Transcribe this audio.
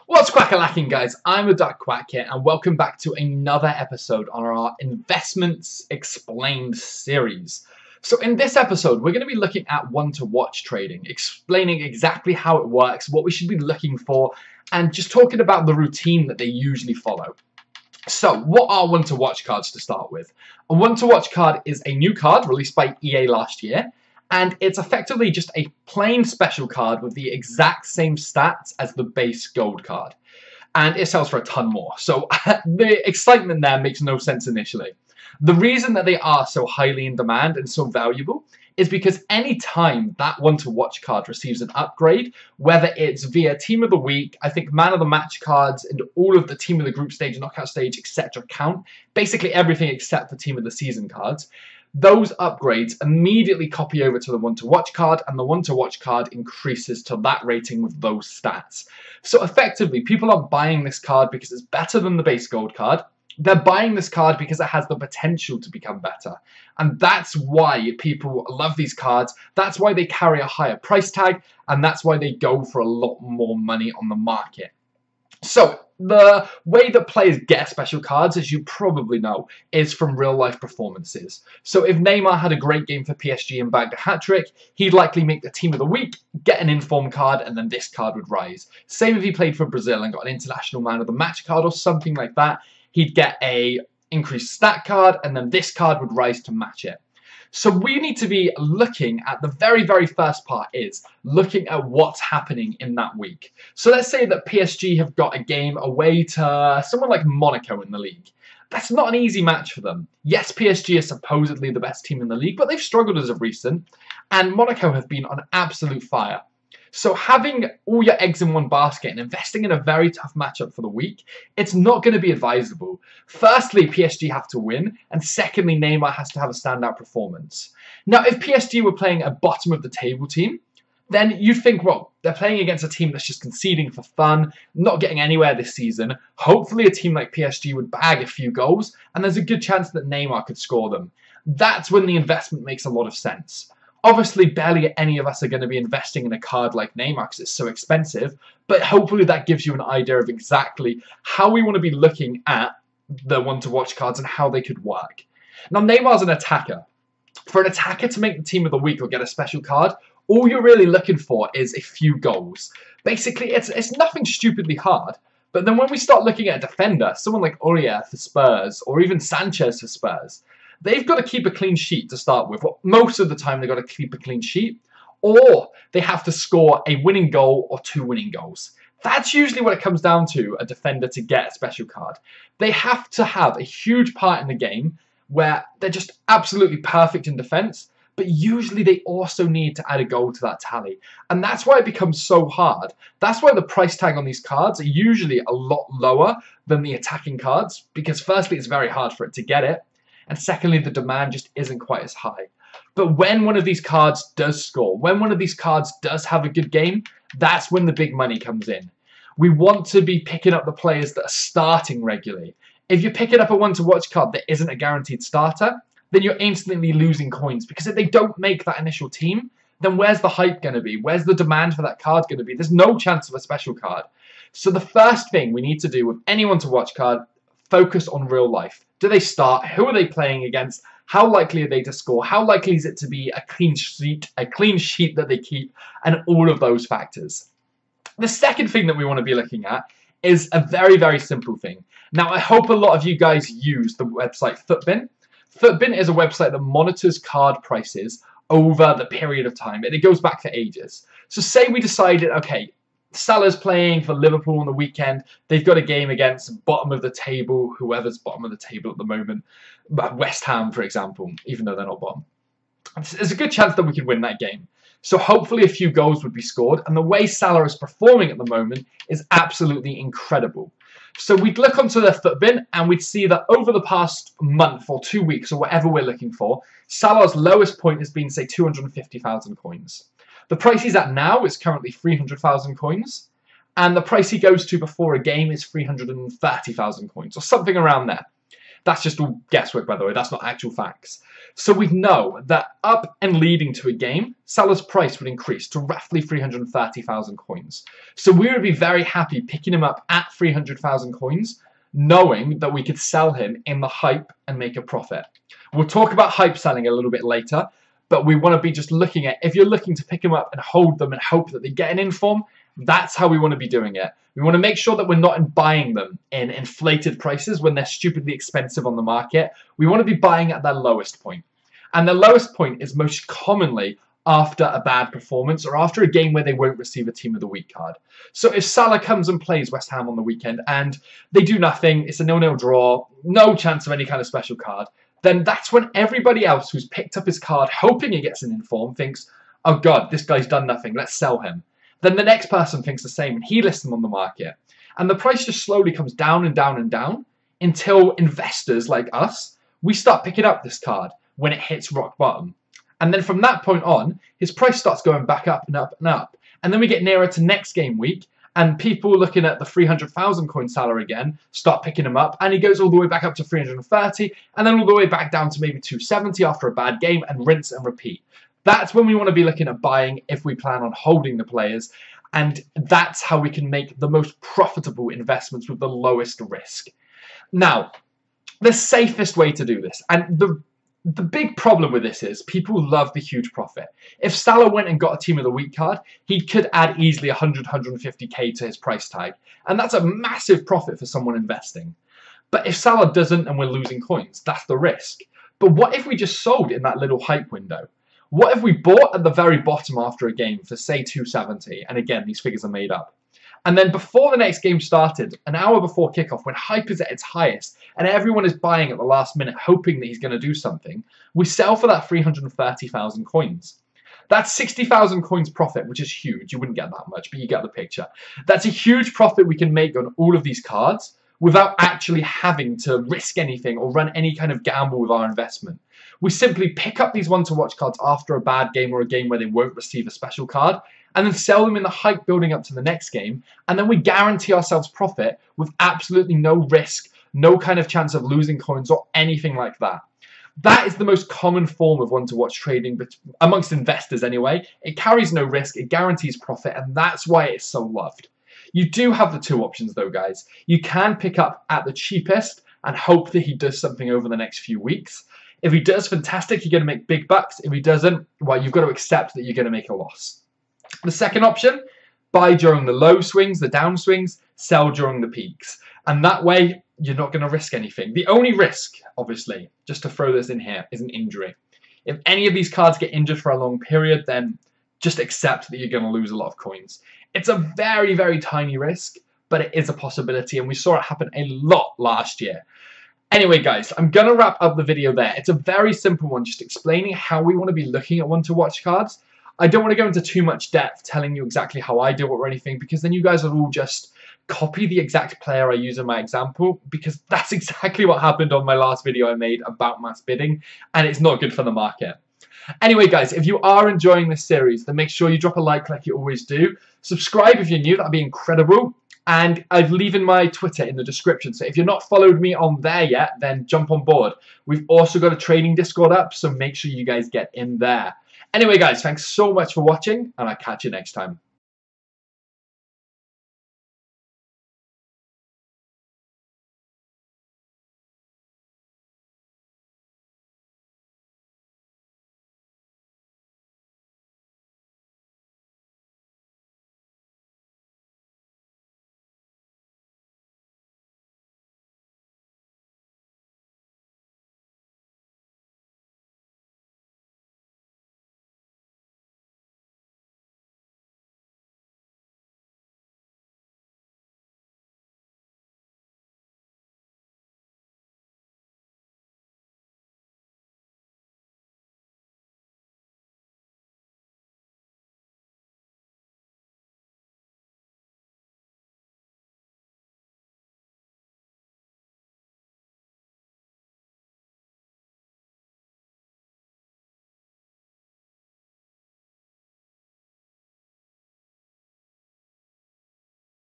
What's quack-a-lacking, guys? I'm the Duck Quack here, and welcome back to another episode on our Investments Explained series. So in this episode, we're going to be looking at one-to-watch trading, explaining exactly how it works, what we should be looking for, and just talking about the routine that they usually follow. So, what are one-to-watch cards to start with? A one-to-watch card is a new card released by EA last year, and it's effectively just a plain special card with the exact same stats as the base gold card. And it sells for a ton more. So the excitement there makes no sense initially. The reason that they are so highly in demand and so valuable is because any time that one-to-watch card receives an upgrade, whether it's via Team of the Week, I think Man of the Match cards, and all of the Team of the Group stage, Knockout stage, etc. count, basically everything except for Team of the Season cards, those upgrades immediately copy over to the one-to-watch card, and the one-to-watch card increases to that rating with those stats. So effectively, people aren't buying this card because it's better than the base gold card. They're buying this card because it has the potential to become better. And that's why people love these cards. That's why they carry a higher price tag, and that's why they go for a lot more money on the market. So, the way that players get special cards, as you probably know, is from real-life performances. So if Neymar had a great game for PSG and bagged a hat-trick, he'd likely make the Team of the Week, get an inform card, and then this card would rise. Same if he played for Brazil and got an International Man of the Match card or something like that, he'd get a increased stat card, and then this card would rise to match it. So we need to be looking at the very first part is looking at what's happening in that week. So let's say that PSG have got a game away to someone like Monaco in the league. That's not an easy match for them. Yes, PSG is supposedly the best team in the league, but they've struggled as of recent, and Monaco have been on absolute fire. So having all your eggs in one basket and investing in a very tough matchup for the week, it's not going to be advisable. Firstly, PSG have to win, and secondly, Neymar has to have a standout performance. Now, if PSG were playing a bottom-of-the-table team, then you'd think, well, they're playing against a team that's just conceding for fun, not getting anywhere this season. Hopefully a team like PSG would bag a few goals, and there's a good chance that Neymar could score them. That's when the investment makes a lot of sense. Obviously, barely any of us are going to be investing in a card like Neymar because it's so expensive, but hopefully that gives you an idea of exactly how we want to be looking at the one-to-watch cards and how they could work. Now, Neymar's an attacker. For an attacker to make the Team of the Week or get a special card, all you're really looking for is a few goals. Basically, it's nothing stupidly hard, but then when we start looking at a defender, someone like Aurier for Spurs, or even Sanchez for Spurs, they've got to keep a clean sheet to start with. Well, most of the time, they've got to keep a clean sheet, or they have to score a winning goal or 2 winning goals. That's usually what it comes down to, a defender to get a special card. They have to have a huge part in the game where they're just absolutely perfect in defense, but usually they also need to add a goal to that tally. And that's why it becomes so hard. That's why the price tag on these cards are usually a lot lower than the attacking cards, because firstly, it's very hard for it to get it, and secondly, the demand just isn't quite as high. But when one of these cards does score, when one of these cards does have a good game, that's when the big money comes in. We want to be picking up the players that are starting regularly. If you're picking up a one-to-watch card that isn't a guaranteed starter, then you're instantly losing coins, because if they don't make that initial team, then where's the hype going to be? Where's the demand for that card going to be? There's no chance of a special card. So the first thing we need to do with any one-to-watch card, focus on real life. Do they start? Who are they playing against? How likely are they to score? How likely is it to be a clean sheet that they keep? And all of those factors. The second thing that we want to be looking at is a very simple thing. Now, I hope a lot of you guys use the website Futbin. Futbin is a website that monitors card prices over the period of time, and it goes back for ages. So say we decided, okay, Salah's playing for Liverpool on the weekend. They've got a game against bottom of the table, whoever's bottom of the table at the moment. West Ham, for example, even though they're not bottom. There's a good chance that we could win that game. So hopefully a few goals would be scored. And the way Salah is performing at the moment is absolutely incredible. So we'd look onto their Futbin and we'd see that over the past month or 2 weeks or whatever we're looking for, Salah's lowest point has been, say, 250,000 coins. The price he's at now is currently 300,000 coins, and the price he goes to before a game is 330,000 coins, or something around there. That's just all guesswork, by the way. That's not actual facts. So we know that up and leading to a game, Salah's price would increase to roughly 330,000 coins. So we would be very happy picking him up at 300,000 coins, knowing that we could sell him in the hype and make a profit. We'll talk about hype selling a little bit later, but we want to be just looking at, if you're looking to pick them up and hold them and hope that they get an inform, that's how we want to be doing it. We want to make sure that we're not buying them in inflated prices when they're stupidly expensive on the market. We want to be buying at their lowest point. And the lowest point is most commonly after a bad performance or after a game where they won't receive a Team of the Week card. So if Salah comes and plays West Ham on the weekend and they do nothing, it's a 0-0 draw, no chance of any kind of special card, then that's when everybody else who's picked up his card hoping he gets an inform thinks, oh God, this guy's done nothing, let's sell him. Then the next person thinks the same and he lists them on the market. And the price just slowly comes down and down and down until investors like us, we start picking up this card when it hits rock bottom. And then from that point on, his price starts going back up and up and up. And then we get nearer to next game week and people looking at the 300,000 coin Salah again start picking him up and he goes all the way back up to 330 and then all the way back down to maybe 270 after a bad game and rinse and repeat. That's when we want to be looking at buying if we plan on holding the players, and that's how we can make the most profitable investments with the lowest risk. Now, the safest way to do this, and the big problem with this is people love the huge profit. If Salah went and got a Team of the Week card, he could add easily 100, 150k to his price tag, and that's a massive profit for someone investing. But if Salah doesn't and we're losing coins, that's the risk. But what if we just sold in that little hype window? What if we bought at the very bottom after a game for, say, 270? And again, these figures are made up. And then before the next game started, an hour before kickoff, when hype is at its highest, and everyone is buying at the last minute, hoping that he's going to do something, we sell for that 330,000 coins. That's 60,000 coins profit, which is huge. You wouldn't get that much, but you get the picture. That's a huge profit we can make on all of these cards without actually having to risk anything or run any kind of gamble with our investment. We simply pick up these one-to-watch cards after a bad game or a game where they won't receive a special card and then sell them in the hype building up to the next game, and then we guarantee ourselves profit with absolutely no risk, no kind of chance of losing coins or anything like that. That is the most common form of one-to-watch trading, but amongst investors anyway. It carries no risk, it guarantees profit, and that's why it's so loved. You do have the two options though, guys. You can pick up at the cheapest and hope that he does something over the next few weeks. If he does, fantastic, you're going to make big bucks. If he doesn't, well, you've got to accept that you're going to make a loss. The second option, buy during the low swings, the down swings, sell during the peaks. And that way, you're not going to risk anything. The only risk, obviously, just to throw this in here, is an injury. If any of these cards get injured for a long period, then just accept that you're going to lose a lot of coins. It's a very, very tiny risk, but it is a possibility, and we saw it happen a lot last year. Anyway, guys, I'm going to wrap up the video there. It's a very simple one, just explaining how we want to be looking at one-to-watch cards. I don't want to go into too much depth telling you exactly how I do it or anything, because then you guys will all just copy the exact player I use in my example, because that's exactly what happened on my last video I made about mass bidding, and it's not good for the market. Anyway, guys, if you are enjoying this series, then make sure you drop a like you always do. Subscribe if you're new, that'd be incredible. And I've leaving my Twitter in the description, so if you're not followed me on there yet, then jump on board. We've also got a trading Discord up, so make sure you guys get in there. Anyway, guys, thanks so much for watching, and I'll catch you next time.